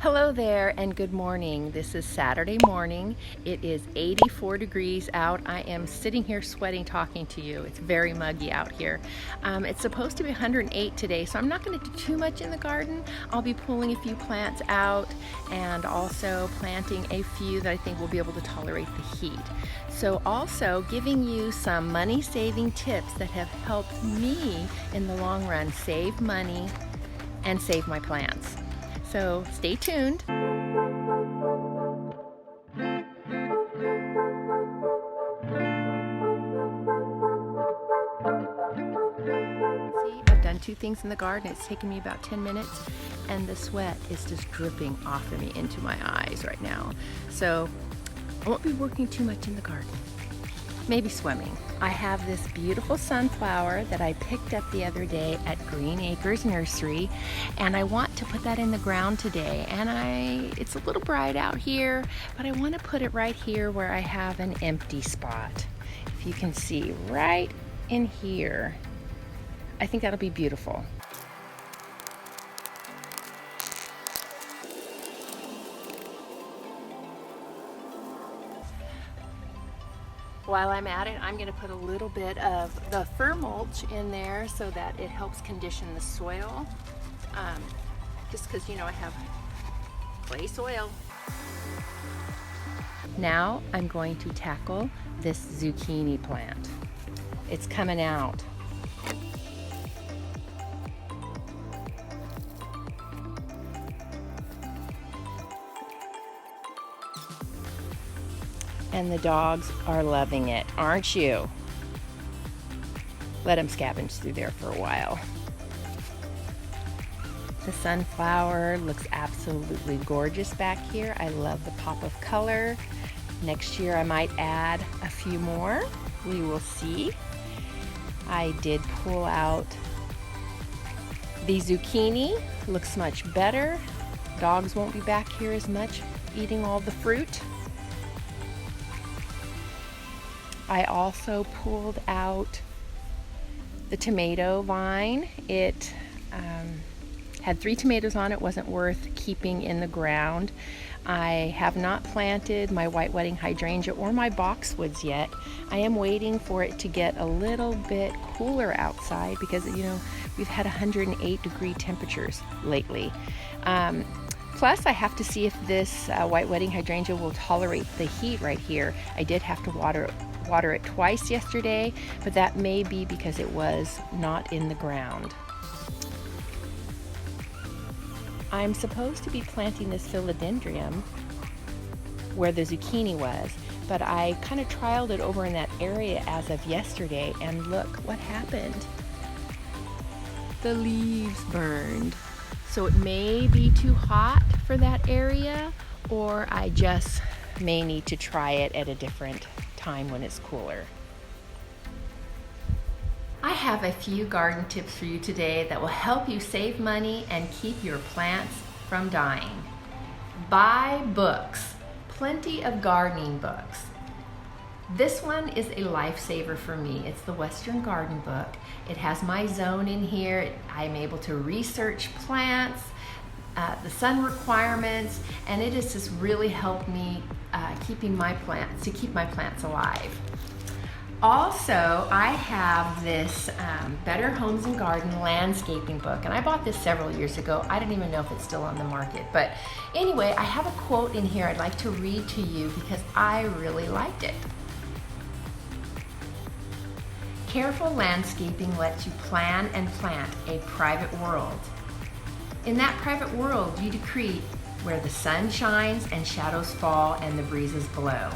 Hello there and good morning. This is Saturday morning. It is 84 degrees out. I am sitting here sweating talking to you. It's very muggy out here. It's supposed to be 108 today, so I'm not going to do too much in the garden. I'll be pulling a few plants out and also planting a few that I think will be able to tolerate the heat. So also giving you some money-saving tips that have helped me in the long run save money and save my plants. So stay tuned. See, I've done two things in the garden. It's taken me about 10 minutes and the sweat is just dripping off of me into my eyes right now. So I won't be working too much in the garden. Maybe swimming. I have this beautiful sunflower that I picked up the other day at Green Acres Nursery, and I want to put that in the ground today. And it's a little bright out here, but I want to put it right here where I have an empty spot. If you can see right in here, I think that'll be beautiful. While I'm at it, I'm going to put a little bit of the fir mulch in there so that it helps condition the soil. Just because, you know, I have clay soil. Now I'm going to tackle this zucchini plant. It's coming out. And the dogs are loving it, aren't you? Let them scavenge through there for a while. The sunflower looks absolutely gorgeous back here. I love the pop of color. Next year I might add a few more. We will see. I did pull out the zucchini. Looks much better. Dogs won't be back here as much eating all the fruit. I also pulled out the tomato vine. It had 3 tomatoes on it, wasn't worth keeping in the ground. I have not planted my white wedding hydrangea or my boxwoods yet. I am waiting for it to get a little bit cooler outside because, you know, we've had 108 degree temperatures lately. Plus, I have to see if this white wedding hydrangea will tolerate the heat right here. I did have to water it twice yesterday, but that may be because it was not in the ground. I'm supposed to be planting this philodendron where the zucchini was, but I kind of trialed it over in that area as of yesterday, and look what happened. The leaves burned. So it may be too hot for that area, or I just may need to try it at a different time when it's cooler. I have a few garden tips for you today that will help you save money and keep your plants from dying. Buy books, plenty of gardening books. This one is a lifesaver for me. It's the Western Garden book. It has my zone in here. I'm able to research plants, the sun requirements, and it has just really helped me keep my plants alive. Also, I have this Better Homes and Garden landscaping book, and I bought this several years ago. I don't even know if it's still on the market, but anyway, I have a quote in here I'd like to read to you because I really liked it. Careful landscaping lets you plan and plant a private world. In that private world, you decree where the sun shines and shadows fall and the breezes blow.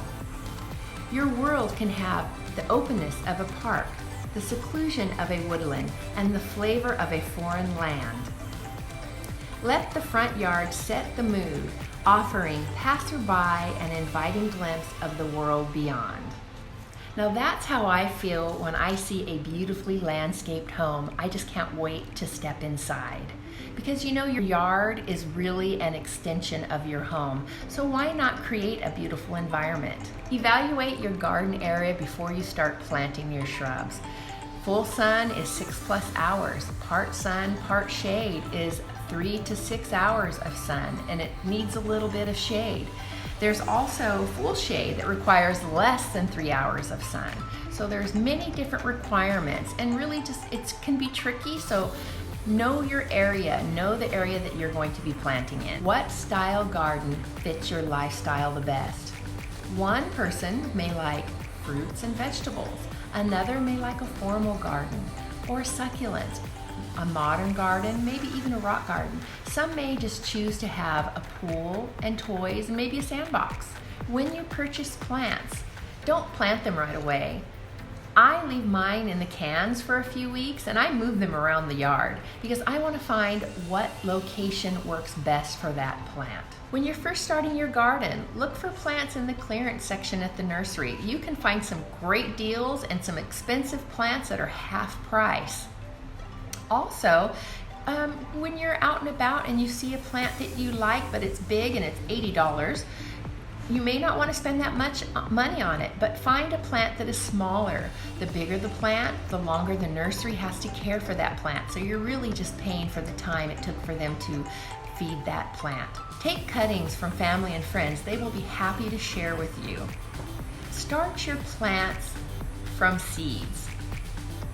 Your world can have the openness of a park, the seclusion of a woodland, and the flavor of a foreign land. Let the front yard set the mood, offering passerby an inviting glimpse of the world beyond. Now that's how I feel when I see a beautifully landscaped home. I just can't wait to step inside. Because you know, your yard is really an extension of your home, so why not create a beautiful environment? Evaluate your garden area before you start planting your shrubs. Full sun is 6+ hours. Part sun, part shade is 3 to 6 hours of sun, and it needs a little bit of shade. There's also full shade that requires less than 3 hours of sun. So there's many different requirements, and really it can be tricky, so know your area, know the area that you're going to be planting in. What style garden fits your lifestyle the best? One person may like fruits and vegetables. Another may like a formal garden or a succulent, a modern garden, maybe even a rock garden. Some may just choose to have a pool and toys and maybe a sandbox. When you purchase plants, don't plant them right away. I leave mine in the cans for a few weeks and I move them around the yard because I want to find what location works best for that plant. When you're first starting your garden, look for plants in the clearance section at the nursery. You can find some great deals and some expensive plants that are half price. Also, when you're out and about and you see a plant that you like but it's big and it's $80, you may not want to spend that much money on it, but find a plant that is smaller. The bigger the plant, the longer the nursery has to care for that plant. So you're really just paying for the time it took for them to feed that plant. Take cuttings from family and friends. They will be happy to share with you. Start your plants from seeds.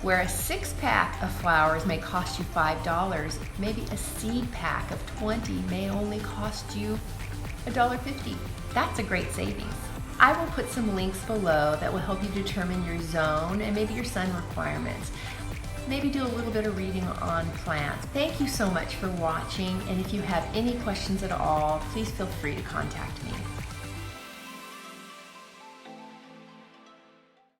Where a 6-pack of flowers may cost you $5, maybe a seed pack of 20 may only cost you $1.50. That's a great savings. I will put some links below that will help you determine your zone and maybe your sun requirements. Maybe do a little bit of reading on plants. Thank you so much for watching, and if you have any questions at all, please feel free to contact me.